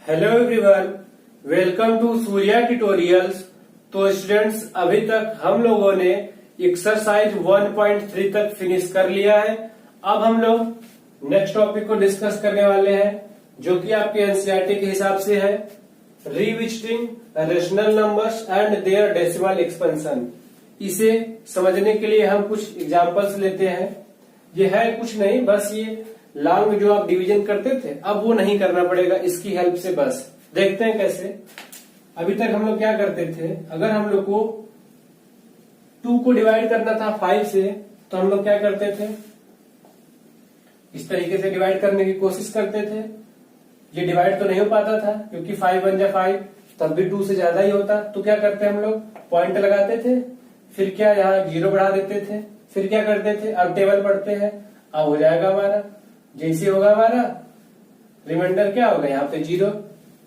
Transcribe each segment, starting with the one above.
Hello everyone, welcome to Surya tutorials. तो students, अभी तक हम लोगों ने एक्सरसाइज 1.3 तक फिनिश कर लिया है। अब हम लोग नेक्स्ट टॉपिक को डिस्कस करने वाले हैं, जो कि आपके एनसीईआरटी के हिसाब से है revisiting rational numbers and their decimal expansion. इसे समझने के लिए हम कुछ एग्जांपल्स लेते हैं। ये है कुछ नहीं, बस ये लॉन्ग जो आप डिवीजन करते थे, अब वो नहीं करना पड़ेगा इसकी हेल्प से। बस देखते हैं कैसे। अभी तक हम लोग क्या करते थे, अगर हम लोग को 2 को डिवाइड करना था 5 से, तो हम लोग क्या करते थे, इस तरीके से डिवाइड करने की कोशिश करते थे। ये डिवाइड तो नहीं हो पाता था, क्योंकि 5 1 जा 5, तब भी 2 से ज्यादा ही होता। तो क्या करते हम लोग, पॉइंट लगाते थे, फिर क्या यहाँ 0 बढ़ा देते थे, फिर क्या करते थे, अब टेबल पढ़ते हैं। अब हो जाएगा हमारा, जैसे होगा हमारा रिमाइंडर क्या होगा यहाँ पे 0।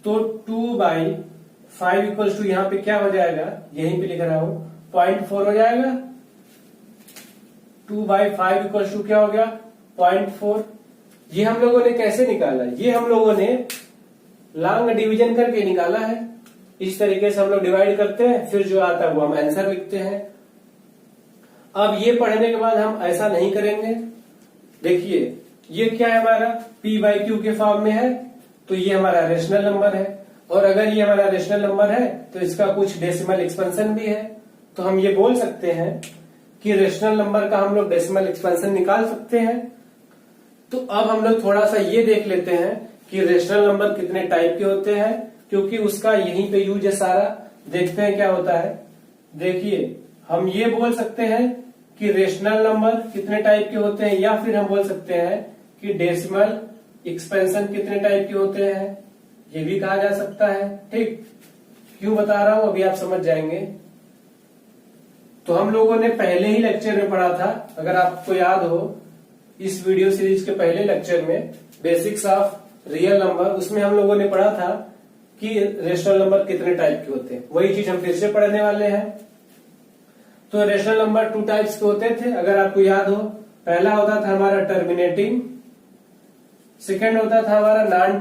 तो 2/5 इक्वल्स टू यहाँ पे क्या हो जाएगा, यहीं पे लिख रहा हूं 0.4 हो जाएगा। 2/5 इक्वल्स टू क्या हो गया 0.4। ये हम लोगों ने कैसे निकाला, ये हम लोगों ने लॉन्ग डिवीजन करके निकाला है। इस तरीके से हम लोग डिवाइड करते हैं, फिर जो आता है वो हम आंसर लिखते हैं। अब ये पढ़ने के बाद हम ऐसा नहीं करेंगे। देखिए ये क्या है हमारा, p/q के फॉर्म में है, तो ये हमारा रेशनल नंबर है। और अगर ये हमारा रेशनल नंबर है तो इसका कुछ डेसिमल एक्सपेंशन भी है। तो हम ये बोल सकते हैं कि रेशनल नंबर का हम लोग डेसिमल एक्सपेंशन निकाल सकते हैं। तो अब हम लोग थोड़ा सा ये देख लेते हैं कि रेशनल नंबर कितने टाइप के होते हैं, क्योंकि उसका यहीं पे यूज है सारा। देखते हैं क्या होता है। देखिए हम ये बोल सकते हैं कि रेशनल नंबर कितने टाइप के होते हैं, या फिर हम बोल सकते हैं कि डेसिमल एक्सपेंशन कितने टाइप के होते हैं, ये भी कहा जा सकता है। ठीक, क्यों बता रहा हूं अभी आप समझ जाएंगे। तो हम लोगों ने पहले ही लेक्चर में पढ़ा था, अगर आपको याद हो, इस वीडियो सीरीज के पहले लेक्चर में बेसिक्स ऑफ रियल नंबर, उसमें हम लोगों ने पढ़ा था कि रेशनल नंबर कितने टाइप के होते हैं। वही चीज हम फिर से पढ़ने वाले हैं। तो रेशनल नंबर 2 टाइप्स के होते थे, अगर आपको याद हो। पहला होता था हमारा टर्मिनेटिंग, सेकंड होता था हमारा नॉन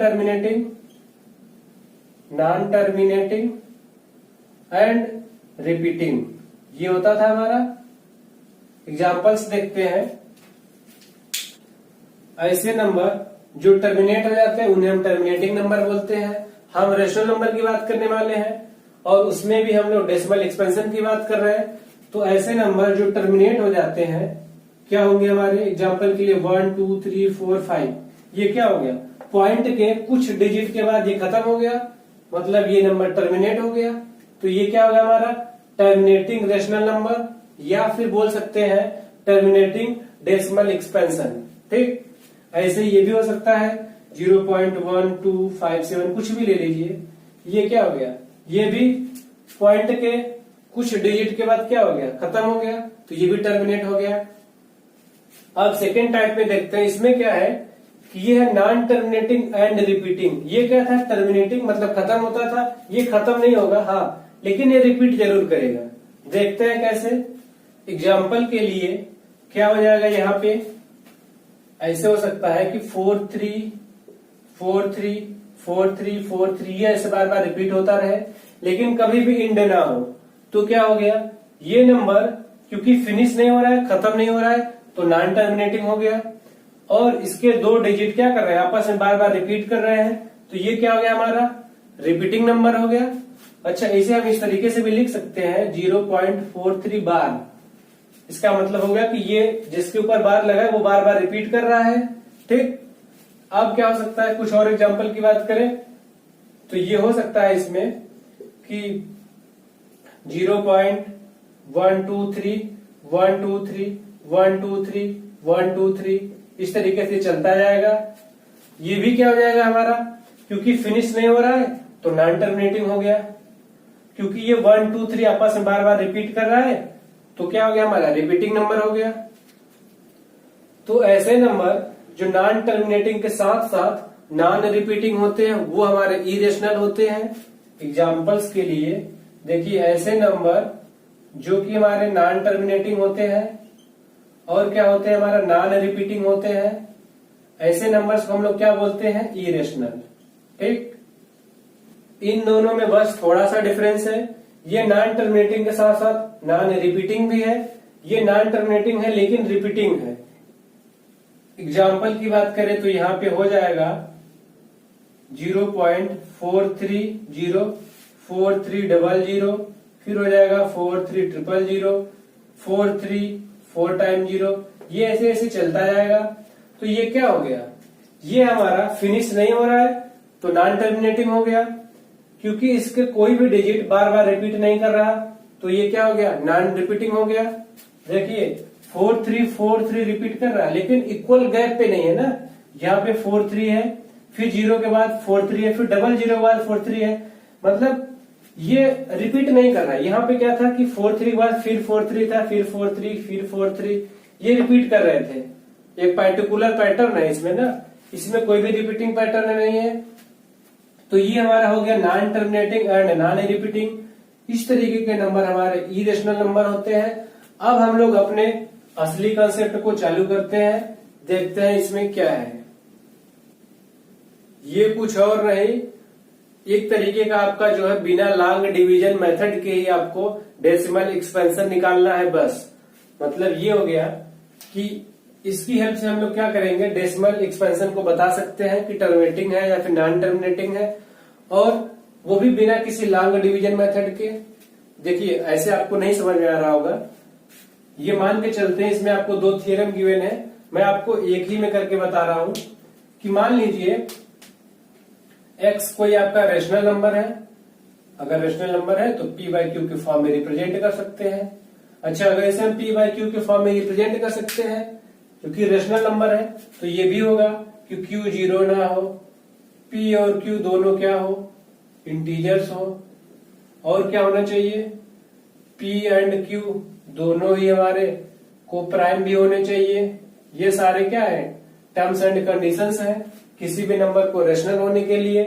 टर्मिनेटिंग एंड रिपीटिंग। ये होता था हमारा। एग्जांपल्स देखते हैं। ऐसे नंबर जो टर्मिनेट हो जाते हैं उन्हें हम टर्मिनेटिंग नंबर बोलते हैं। हम रेशनल नंबर की बात करने वाले हैं, और उसमें भी हम लोग डेसिमल एक्सपेंशन की बात कर रहे हैं। तो ऐसे नंबर जो टर्मिनेट हो जाते हैं क्या होंगे हमारे, एग्जांपल के लिए 1 2 3 4 5, ये क्या हो गया, पॉइंट के कुछ डिजिट के बाद ये खत्म हो गया, मतलब ये नंबर टर्मिनेट हो गया। तो ये क्या होगा हमारा टर्मिनेटिंग रेशनल नंबर, या फिर बोल सकते हैं टर्मिनेटिंग डेसिमल एक्सपेंशन। ठीक, ऐसे ये भी हो सकता है 0.1257, कुछ भी ले लीजिए। ये क्या हो गया, ये भी पॉइंट के कुछ डिजिट के बाद क्या हो गया, खत्म हो गया, तो ये भी टर्मिनेट हो गया। अब सेकेंड टाइप में देखते हैं। इसमें क्या है कि ये है नॉन टर्मिनेटिंग एंड रिपीटिंग। ये क्या था, टर्मिनेटिंग मतलब खत्म होता था, ये खत्म नहीं होगा, हाँ, लेकिन ये रिपीट जरूर करेगा। देखते हैं कैसे। एग्जाम्पल के लिए क्या हो जाएगा, यहाँ पे ऐसे हो सकता है कि 4 3 4 3 4 3 4 3, ये ऐसे बार बार रिपीट होता रहे, लेकिन कभी भी इंड ना हो। तो क्या हो गया, ये नंबर क्योंकि फिनिश नहीं हो रहा है, खत्म नहीं हो रहा है, तो नॉन टर्मिनेटिंग हो गया। और इसके 2 डिजिट क्या कर रहे हैं, आपस में बार बार रिपीट कर रहे हैं, तो ये क्या हो गया हमारा रिपीटिंग नंबर हो गया। अच्छा, इसे हम इस तरीके से भी लिख सकते हैं 0.43 बार। इसका मतलब हो गया कि ये जिसके ऊपर बार लगा है वो बार बार रिपीट कर रहा है। ठीक, अब क्या हो सकता है, कुछ और एग्जांपल की बात करें तो ये हो सकता है इसमें कि 0.123 123 123 123, इस तरीके से चलता जाएगा। ये भी क्या हो जाएगा हमारा, क्योंकि फिनिश नहीं हो रहा है तो नॉन टर्मिनेटिंग हो गया। क्योंकि ये 1 2 3 आपस में बार बार रिपीट कर रहा है, तो क्या हो गया हमारा रिपीटिंग नंबर हो गया। तो ऐसे नंबर जो नॉन टर्मिनेटिंग के साथ साथ नॉन रिपीटिंग होते हैं वो हमारे इरेशनल होते हैं। एग्जाम्पल्स के लिए देखिए, ऐसे नंबर जो कि हमारे नॉन टर्मिनेटिंग होते हैं और क्या होते हैं हमारा नॉन रिपीटिंग होते हैं, ऐसे नंबर्स को हम लोग क्या बोलते हैं, इरेशनल। ठीक, इन दोनों में बस थोड़ा सा डिफरेंस है। ये नॉन टर्मिनेटिंग के साथ साथ नॉन रिपीटिंग भी है, ये नॉन टर्मिनेटिंग है लेकिन रिपीटिंग है। एग्जाम्पल की बात करें तो यहाँ पे हो जाएगा 0.43004300, फिर हो जाएगा 43000, 4 टाइम 0, ये ऐसे ऐसे चलता जाएगा। तो ये क्या हो गया, ये हमारा फिनिश नहीं हो रहा है तो नॉन टर्मिनेटिंग हो गया, क्योंकि इसके कोई भी डिजिट बार बार रिपीट नहीं कर रहा, तो ये क्या हो गया, नॉन रिपीटिंग हो गया। देखिए 4343 रिपीट कर रहा है लेकिन इक्वल गैप पे नहीं है ना, यहाँ पे 43 है, फिर 0 के बाद 43 है, फिर 00 के बाद 43 है, मतलब ये रिपीट नहीं कर रहा है। यहाँ पे क्या था कि 43 के बाद फिर 43 था, फिर 43, फिर 43, ये रिपीट कर रहे थे। एक पर्टिकुलर पैटर्न है इसमें ना, इसमें कोई भी रिपीटिंग पैटर्न नहीं है। तो ये हमारा हो गया non terminating and non repeating. इस तरीके के नंबर हमारे इरेशनल नंबर होते हैं। अब हम लोग अपने असली कंसेप्ट को चालू करते हैं, देखते हैं इसमें क्या है। ये कुछ और नहीं, एक तरीके का आपका जो है बिना लॉन्ग डिवीजन मेथड के ही आपको डेसिमल एक्सपेंशन निकालना है बस। मतलब ये हो गया कि इसकी हेल्प से हम लोग क्या करेंगे, डेसिमल एक्सपेंशन को बता सकते हैं कि टर्मिनेटिंग है या फिर नॉन टर्मिनेटिंग है, और वो भी बिना किसी लॉन्ग डिवीजन मेथड के। देखिए ऐसे आपको नहीं समझ में आ रहा होगा, ये मान के चलते हैं इसमें आपको 2 थ्योरम गिवन है, मैं आपको एक ही में करके बता रहा हूं कि मान लीजिए x कोई आपका रेशनल नंबर है। अगर रेशनल नंबर है तो p बाई क्यू के फॉर्म में रिप्रेजेंट कर सकते हैं। अच्छा, अगर इसे हम p बाई क्यू के फॉर्म में रिप्रेजेंट कर सकते हैं क्योंकि रेशनल नंबर है, तो ये भी होगा कि q 0 ना हो, p और q दोनों क्या हो, इंटीजर्स हो, और क्या होना चाहिए, p एंड q दोनों ही हमारे को प्राइम भी होने चाहिए। ये सारे क्या है, टर्म्स एंड कंडीशंस है किसी भी नंबर को रेशनल होने के लिए।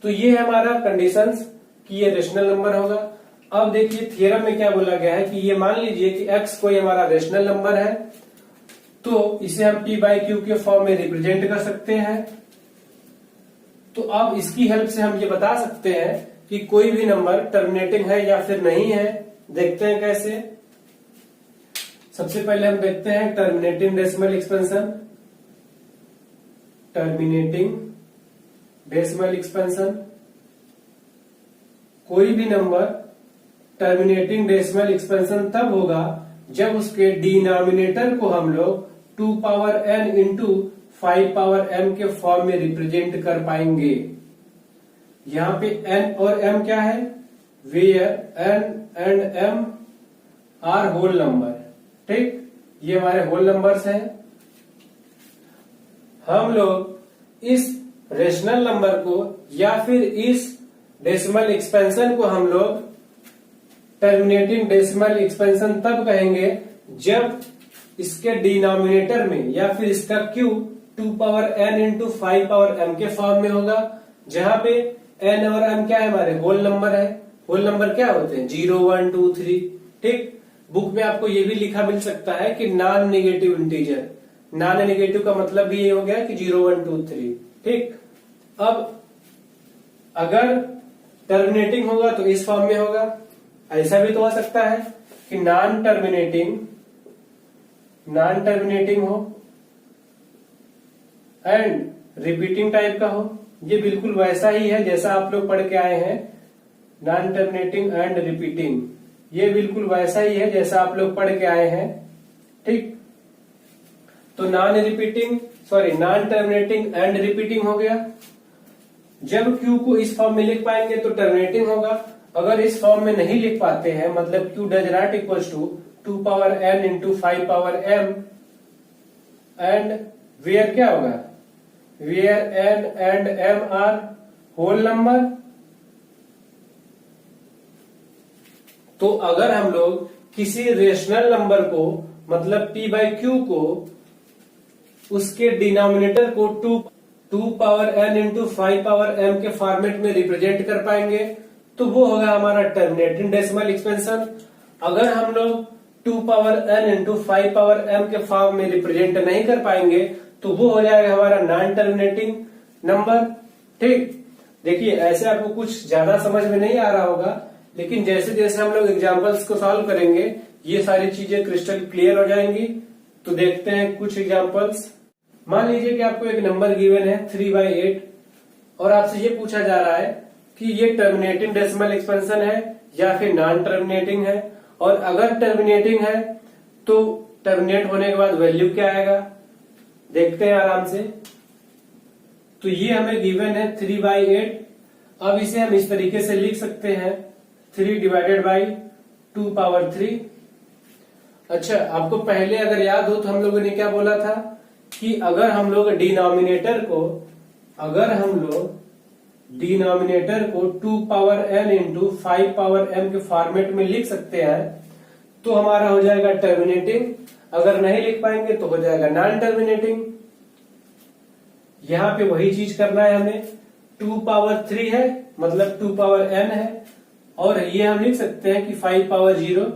तो ये है हमारा कंडीशंस कि ये रेशनल नंबर होगा। अब देखिए थ्योरम में क्या बोला गया है कि ये मान लीजिए कि x कोई हमारा रेशनल नंबर है, तो इसे हम p बाई क्यू के फॉर्म में रिप्रेजेंट कर सकते हैं। तो अब इसकी हेल्प से हम ये बता सकते हैं कि कोई भी नंबर टर्मिनेटिंग है या फिर नहीं है। देखते हैं कैसे। सबसे पहले हम देखते हैं terminating decimal expansion. Terminating decimal expansion, कोई भी नंबर टर्मिनेटिंग डेसिमल एक्सपेंशन तब होगा जब उसके डिनोमिनेटर को हम लोग 2 power n into 5 power m के फॉर्म में रिप्रेजेंट कर पाएंगे। यहाँ पे n और m क्या है, where n and m are whole number. ठीक, ये हमारे होल नंबर्स हैं। हम लोग इस रेशनल नंबर को या फिर इस डेसिमल एक्सपेंशन को हम लोग टर्मिनेटिंग डेसिमल एक्सपेंशन तब कहेंगे जब इसके डिनोमिनेटर में या फिर इसका q 2 power n into 5 power m के फॉर्म में होगा, जहां पे n और m क्या है, हमारे होल नंबर है। होल नंबर क्या होते हैं, 0 1 2 3। ठीक, बुक में आपको ये भी लिखा मिल सकता है कि non negative integer. Non negative का मतलब भी ये हो गया कि 0 1 2 3। ठीक, अब अगर टर्मिनेटिंग होगा तो इस फॉर्म में होगा। ऐसा भी तो हो सकता है कि नॉन टर्मिनेटिंग हो एंड रिपीटिंग टाइप का हो। ये बिल्कुल वैसा ही है जैसा आप लोग पढ़ के आए हैं, नॉन टर्मिनेटिंग एंड रिपीटिंग। ये बिल्कुल वैसा ही है जैसा आप लोग पढ़ के आए हैं। ठीक, तो नॉन टर्मिनेटिंग एंड रिपीटिंग हो गया। जब Q को इस फॉर्म में लिख पाएंगे तो टर्मिनेटिंग होगा। अगर इस फॉर्म में नहीं लिख पाते हैं, मतलब Q does not equal to 2 power n into 5 power m and where क्या होगा, where n and m are whole number. तो अगर हम लोग किसी रेशनल नंबर को मतलब p बाई क्यू को उसके डिनोमिनेटर को 2 power n into 5 power m के फॉर्मेट में रिप्रेजेंट कर पाएंगे तो वो होगा हमारा टर्मिनेटिंग डेसिमल एक्सपेंशन। अगर हम लोग 2 power n into 5 power m के फॉर्म में रिप्रेजेंट नहीं कर पाएंगे तो वो हो जाएगा हमारा नॉन टर्मिनेटिंग नंबर। ठीक, देखिए ऐसे आपको कुछ ज्यादा समझ में नहीं आ रहा होगा, लेकिन जैसे जैसे हम लोग एग्जाम्पल्स को सॉल्व करेंगे ये सारी चीजें क्रिस्टल क्लियर हो जाएंगी। तो देखते हैं कुछ एग्जाम्पल्स। मान लीजिए कि आपको एक नंबर गिवन है 3/8 और आपसे ये पूछा जा रहा है कि ये टर्मिनेटिंग डेसिमल एक्सपेंशन है या फिर नॉन टर्मिनेटिंग है, और अगर टर्मिनेटिंग है तो टर्मिनेट होने के बाद वैल्यू क्या आएगा, देखते हैं आराम से। तो ये हमें गिवन है 3/8। अब इसे हम इस तरीके से लिख सकते हैं 3/2/3। अच्छा, आपको पहले अगर याद हो तो हम लोगों ने क्या बोला था कि अगर हम लोग डिनोमिनेटर को 2n इंटू 5m के फॉर्मेट में लिख सकते हैं तो हमारा हो जाएगा टर्मिनेटिंग। अगर नहीं लिख पाएंगे तो हो जाएगा नॉन टर्मिनेटिंग। यहां पे वही चीज करना है हमें। 2 पावर 3 है मतलब 2n है, और ये हम लिख सकते हैं कि 5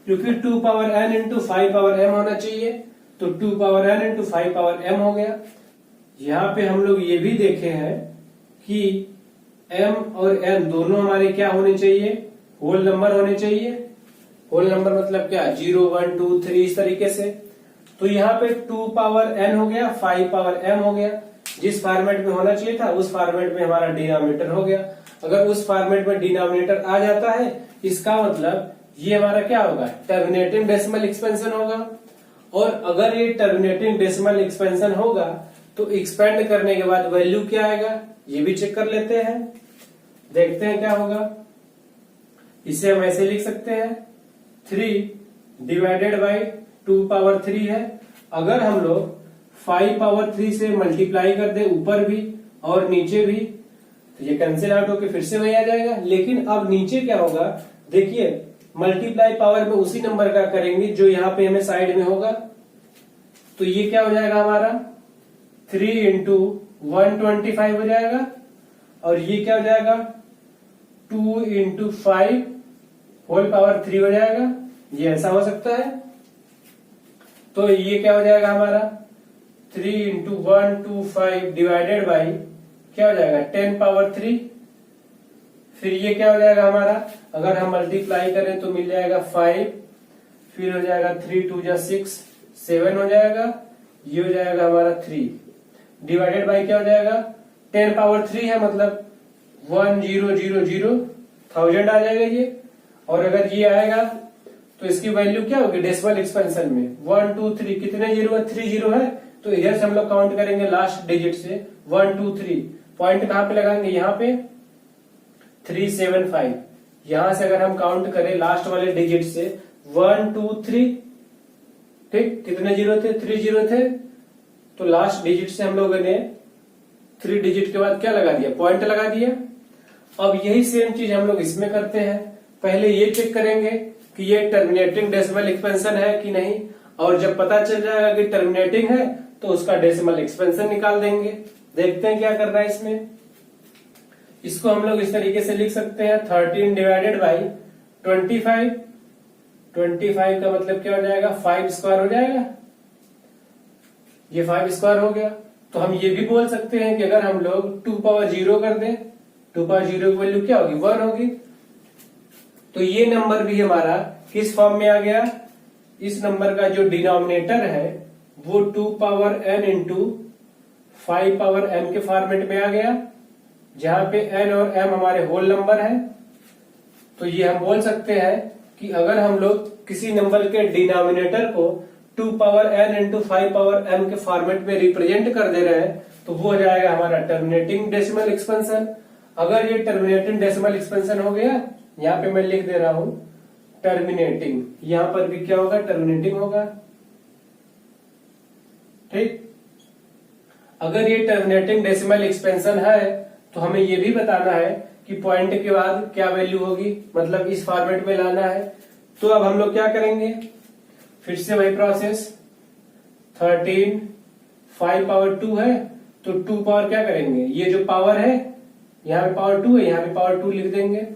क्योंकि 2n इंटू 5m होना चाहिए, तो 2n इंटू 5m हो गया। यहाँ पे हम लोग ये भी देखे हैं कि m और n दोनों हमारे क्या होने चाहिए, होल नंबर होने चाहिए। होल नंबर मतलब क्या, 0 1 2 3 इस तरीके से। तो यहाँ पे 2n हो गया, 5m हो गया। जिस फॉर्मेट में होना चाहिए था उस फॉर्मेट में हमारा डिनोमिनेटर हो गया। अगर उस फॉर्मेट में डिनोमिनेटर आ जाता है इसका मतलब ये हमारा क्या होगा, टर्मिनेटिंग डेसिमल एक्सपेंशन होगा। और अगर ये टर्मिनेटिंग डेसिमल एक्सपेंशन होगा तो एक्सपेंड करने के बाद वैल्यू क्या आएगा ये भी चेक कर लेते हैं, देखते हैं क्या होगा। इसे हम ऐसे लिख सकते हैं 3/2/3 है। अगर हम लोग 5/3 से मल्टीप्लाई कर दे ऊपर भी और नीचे भी तो ये कैंसिल आउट होकर फिर से वही आ जाएगा। लेकिन अब नीचे क्या होगा, देखिए मल्टीप्लाई पावर में उसी नंबर का करेंगे जो यहाँ पे हमें साइड में होगा। तो ये क्या हो जाएगा हमारा 3 इंटू 125 हो जाएगा, और ये क्या हो जाएगा 2 इंटू 5 होल पावर 3 हो जाएगा। ये ऐसा हो सकता है। तो ये क्या हो जाएगा हमारा 3 इंटू 125 डिवाइडेड बाई क्या हो जाएगा 10 पावर 3। फिर ये क्या हो जाएगा हमारा, अगर हम मल्टीप्लाई करें तो मिल जाएगा 5, फिर हो जाएगा 3 2 जा 6 7 हो जाएगा। ये हो जाएगा हमारा 3 डिवाइडेड बाई क्या हो जाएगा 10 पावर 3 है मतलब 1000 आ जाएगा ये। और अगर ये आएगा तो इसकी वैल्यू क्या होगी डेसिमल एक्सपेंशन में 1 2 3 कितने जीरो है 3 जीरो है। तो इधर से हम लोग काउंट करेंगे लास्ट डिजिट से 1 2 3। पॉइंट कहां पे लगाएंगे, यहाँ पे 3 7 5। यहां से अगर हम काउंट करें लास्ट वाले डिजिट से 1 2 3, ठीक कितने जीरो थे 3 जीरो थे। तो लास्ट डिजिट से हम लोगों ने 3 डिजिट के बाद क्या लगा दिया, पॉइंट लगा दिया। अब यही सेम चीज हम लोग इसमें करते हैं। पहले ये चेक करेंगे कि ये टर्मिनेटिंग डेसिमल एक्सपेंशन है कि नहीं, और जब पता चल जाएगा कि टर्मिनेटिंग है तो उसका डेसिमल एक्सपेंशन निकाल देंगे। देखते हैं क्या करना है इसमें। इसको हम लोग इस तरीके से लिख सकते हैं 13 डिवाइडेड बाई 25। 25 का मतलब क्या हो जाएगा 5 स्क्वायर हो जाएगा। ये 5 स्क्वायर हो गया। तो हम ये भी बोल सकते हैं कि अगर हम लोग 2 पावर 0 कर दें, 2 पावर 0 की वैल्यू क्या होगी 1 होगी। तो ये नंबर भी हमारा किस फॉर्म में आ गया, इस नंबर का जो डिनोमिनेटर है वो 2 power n into 5 power m के फॉर्मेट में आ गया, जहां पे n और m हमारे होल नंबर है। तो ये हम बोल सकते हैं कि अगर हम लोग किसी नंबर के डिनोमिनेटर को 2 power n into 5 power m के फॉर्मेट में रिप्रेजेंट कर दे रहे हैं तो वो हो जाएगा हमारा टर्मिनेटिंग डेसिमल एक्सपेंशन। अगर ये टर्मिनेटिंग डेसिमल एक्सपेंशन हो गया, यहाँ पे मैं लिख दे रहा हूं टर्मिनेटिंग, यहां पर भी क्या होगा टर्मिनेटिंग होगा, ठीक। अगर ये टर्मिनेटिंग डेसिमल एक्सपेंशन है तो हमें ये भी बताना है कि पॉइंट के बाद क्या वैल्यू होगी, मतलब इस फॉर्मेट में लाना है। तो अब हम लोग क्या करेंगे, फिर से वही प्रोसेस 13 5 पावर 2 है तो 2 पावर क्या करेंगे, ये जो पावर है यहाँ पे पावर 2 है, यहाँ पे पावर 2 लिख देंगे।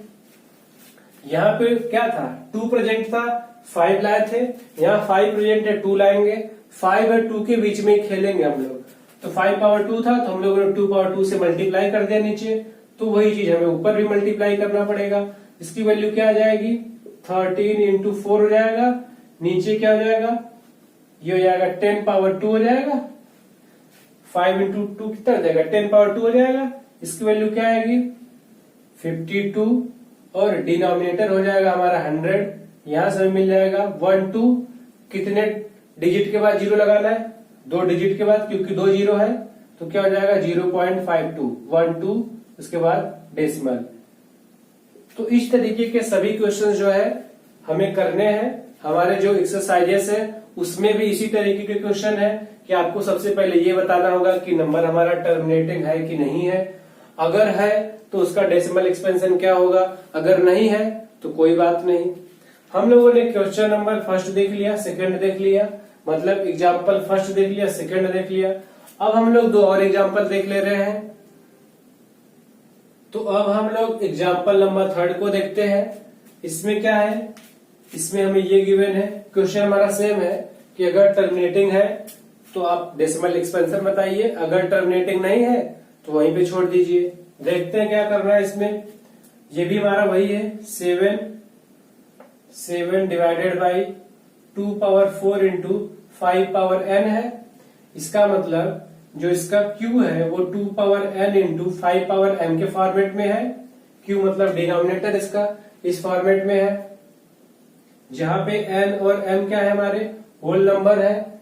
यहाँ पे क्या था 2 प्रेजेंट था 5 लाए थे, यहाँ 5 प्रेजेंट है 2 लाएंगे। 5 और 2 के बीच में खेलेंगे हम लोग। तो 5 पावर 2 था तो हम लोगों ने 2 पावर 2 से मल्टीप्लाई कर दिया नीचे, तो वही चीज हमें ऊपर भी मल्टीप्लाई करना पड़ेगा। इसकी वैल्यू क्या आ जाएगी, 13 इंटू 4 हो जाएगा, नीचे क्या हो जाएगा, ये हो जाएगा 10 पावर 2 हो जाएगा, 5 इंटू 2 कितना हो जाएगा, 10 पावर 2 हो जाएगा। इसकी वैल्यू क्या आएगी 52 और डिनोमिनेटर हो जाएगा हमारा 100। यहां से हमें मिल जाएगा 1 2, कितने डिजिट के बाद जीरो लगाना है, 2 डिजिट के बाद, क्योंकि 2 जीरो है तो क्या हो जाएगा 0.52, 1 2 उसके बाद डेसिमल। तो इस तरीके के सभी क्वेश्चन जो है हमें करने हैं। हमारे जो एक्सरसाइजेस है उसमें भी इसी तरीके के क्वेश्चन है कि आपको सबसे पहले ये बताना होगा कि नंबर हमारा टर्मिनेटिंग है कि नहीं है, अगर है तो उसका डेसिमल एक्सपेंशन क्या होगा, अगर नहीं है तो कोई बात नहीं। हम लोगों ने क्वेश्चन नंबर फर्स्ट देख लिया, सेकंड देख लिया, मतलब एग्जाम्पल फर्स्ट देख लिया, सेकंड देख लिया। अब हम लोग 2 और एग्जाम्पल देख ले रहे हैं। तो अब हम लोग एग्जाम्पल नंबर 3 को देखते हैं। इसमें क्या है, इसमें हमें ये गिवन है, क्वेश्चन हमारा सेम है कि अगर टर्मिनेटिंग है तो आप डेसिमल एक्सपेंशन बताइए, अगर टर्मिनेटिंग नहीं है तो वहीं पे छोड़ दीजिए। देखते हैं क्या करना है इसमें। ये भी हमारा वही है, 7 divided by 2 power 4 into 5 power n है। इसका मतलब जो इसका q है वो 2 power n into 5 power m के फॉर्मेट में है। q मतलब डिनोमिनेटर इसका इस फॉर्मेट में है, जहां पे n और m क्या है हमारे होल नंबर है।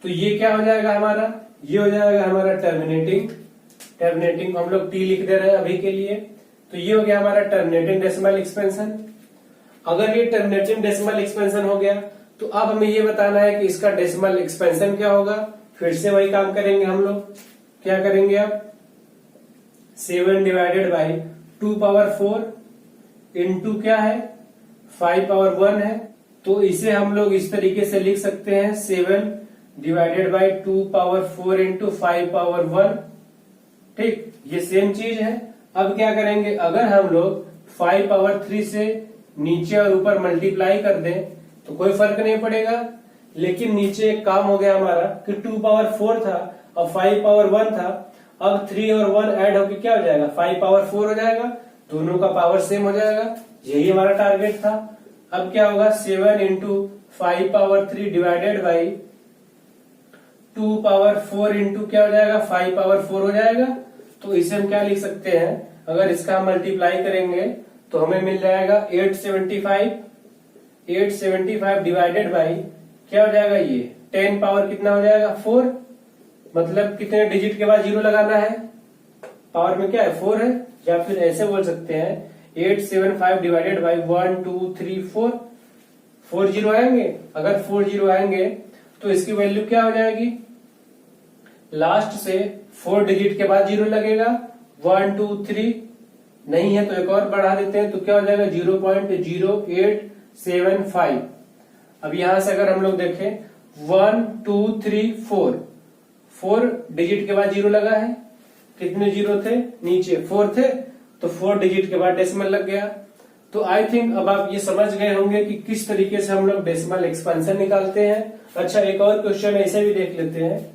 तो ये क्या हो जाएगा हमारा, ये हो जाएगा हमारा टर्मिनेटिंग को हम लोग t लिख दे रहे हैं अभी के लिए। तो ये हो गया हमारा टर्मिनेटिंग डेसिमल एक्सपेंशन। अगर ये टर्मिनेटिंग डेसिमल एक्सपेंशन हो गया तो अब हमें ये बताना है कि इसका डेसिमल एक्सपेंशन क्या होगा। फिर से वही काम करेंगे हम लोग, क्या करेंगे अब, 7 डिवाइडेड बाई 2 पावर 4 इंटू क्या है 5 पावर 1 है। तो इसे हम लोग इस तरीके से लिख सकते हैं, 7 divided by 2 power 4 into 5 power 1। ठीक, ये सेम चीज है। अब क्या करेंगे, अगर हम लोग 5 पावर 3 से नीचे और ऊपर मल्टीप्लाई कर दें तो कोई फर्क नहीं पड़ेगा, लेकिन नीचे एक काम हो गया हमारा कि 2 पावर 4 था और 5 पावर 1 था। अब 3 और 1 ऐड होकर क्या हो जाएगा, 5 पावर 4 हो जाएगा, दोनों का पावर सेम हो जाएगा। यही हमारा टारगेट था। अब क्या होगा, 7 into 5 power 3 divided by 2 power 4 into क्या हो जाएगा 5 पावर 4 हो जाएगा। तो इसे हम क्या लिख सकते हैं, अगर इसका हम मल्टीप्लाई करेंगे तो हमें मिल जाएगा 875 डिवाइडेड बाई क्या हो जाएगा, ये 10 पावर कितना हो जाएगा 4, मतलब कितने डिजिट के बाद जीरो लगाना है, पावर में क्या है 4 है। या फिर ऐसे बोल सकते हैं 875 डिवाइडेड बाई 1 2 3 4, 4 जीरो आएंगे। अगर 4 जीरो आएंगे तो इसकी वैल्यू क्या हो जाएगी, लास्ट से 4 डिजिट के बाद जीरो लगेगा, 1 2 3 नहीं है तो एक और बढ़ा देते हैं तो क्या हो जाएगा 0.0875। अब यहां से अगर हम लोग देखें 1 2 3 4 डिजिट के बाद जीरो लगा है, कितने जीरो थे, नीचे 4 थे, तो 4 डिजिट के बाद डेसिमल लग गया। तो आई थिंक अब आप ये समझ गए होंगे कि किस तरीके से हम लोग डेसिमल एक्सपेंशन निकालते हैं। अच्छा, एक और क्वेश्चन ऐसे भी देख लेते हैं।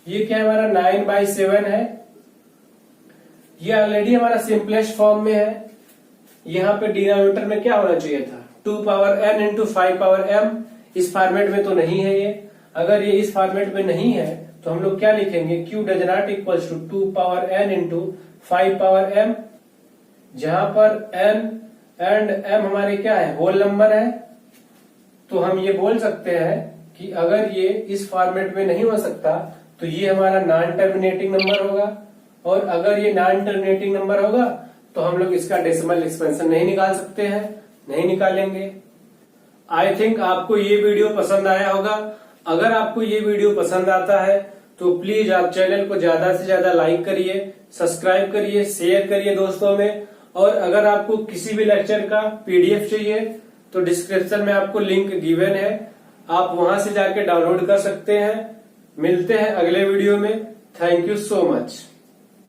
ये क्या हमारा 9/7 है, ये ऑलरेडी हमारा सिंपलेस्ट फॉर्म में है। यहाँ पे डिनोमिनेटर में क्या होना चाहिए था, 2 power n into 5 power m। इस फॉर्मेट में तो नहीं है ये। अगर ये इस फॉर्मेट में नहीं है तो हम लोग क्या लिखेंगे, q does not equal to 2 power n into 5 power m, जहां पर n एंड m हमारे क्या है, होल नंबर है। तो हम ये बोल सकते हैं कि अगर ये इस फॉर्मेट में नहीं हो सकता तो ये हमारा नॉन टर्मिनेटिंग नंबर होगा, और अगर ये नॉन टर्मिनेटिंग नंबर होगा तो हम लोग इसका डेसिमल एक्सपेंशन नहीं निकाल सकते हैं, नहीं निकालेंगे। आई थिंक आपको ये वीडियो पसंद आया होगा। अगर आपको ये वीडियो पसंद आता है तो प्लीज आप चैनल को ज्यादा से ज्यादा लाइक करिए, सब्सक्राइब करिए, शेयर करिए दोस्तों में। और अगर आपको किसी भी लेक्चर का पीडीएफ चाहिए तो डिस्क्रिप्शन में आपको लिंक गिवन है, आप वहां से जाके डाउनलोड कर सकते हैं। मिलते हैं अगले वीडियो में। Thank you so much.